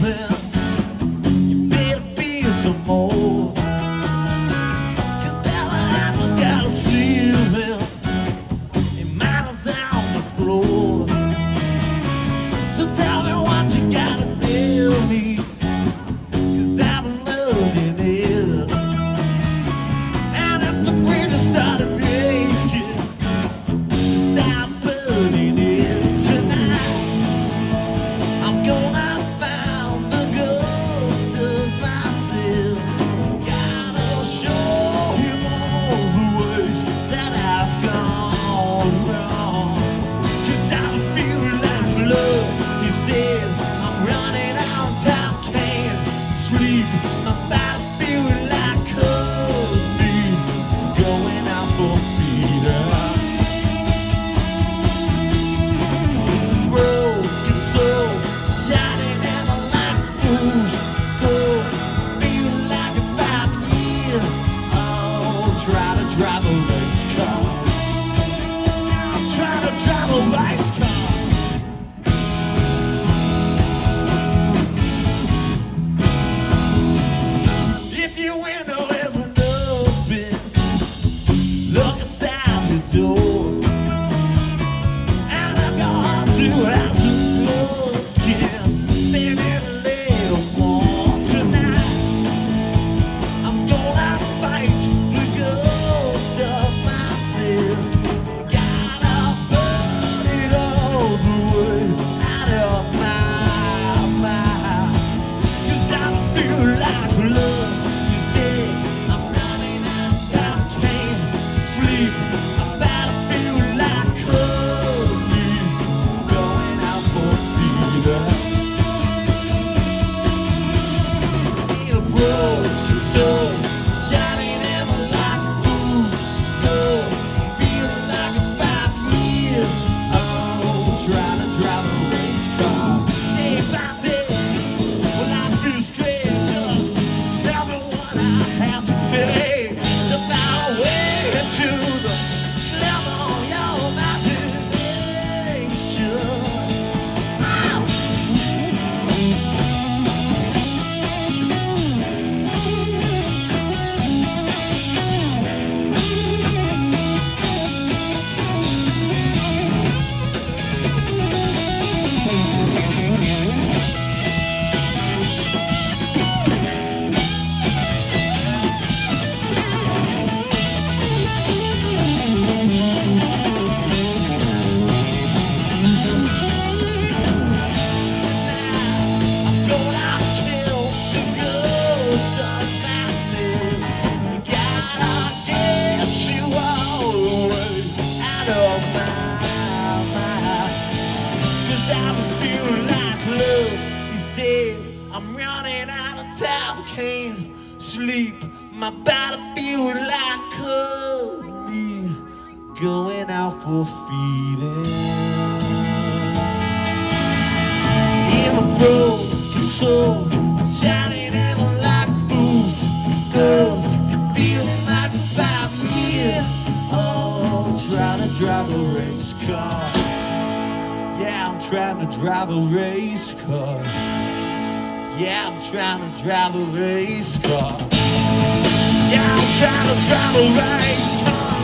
living, you better feel some more. 'Cause that I just gotta see them, and mine is on the floor. So tell me what you gotta tell me, 'cause I've been loving it. And if the bridges started breaking, stop burning it tonight. I'm gonna find the ghost of myself. Gotta show him all the ways that I've gone wrong. 'Cause I feel like love is dead. I'm running out of time, can't sleep. My body feeling like cold feet, going out for freedom. Broken soul, shining ever like fools. Go, feel like a 5 year. Oh, try to drive a race car. I'm trying to drive a race car. If your window isn't open, look outside the door. And I've got to have some looking, maybe a little more tonight. I'm gonna fight the ghost of myself. Gotta burn it all the way out of my mind. 'Cause I feel like love is dead. I'm running out of time, can't sleep. I'm about to feel like cold feet, going out for freedom. In a broken soul, shining ever like fools. Go, feeling like a 5 year. Oh, trying to drive a race car. Day by day, when I feel stressed up, tell me what I have to pay to find a way to the level of your imagination. Oh. I'm gonna kill the ghost of myself. Gotta get you all the way out of my mind. 'Cause I feel like love is dead. I'm running out of time, can't sleep. My body feel like cold meat, going out for feeding. In a broken soul, shining ever like fools. Girl, feeling like a 5 year. Oh, trying to drive a race car. Yeah, I'm trying to drive a race car. Yeah, I'm trying to drive a race car. Yeah, I'm trying to drive a race car.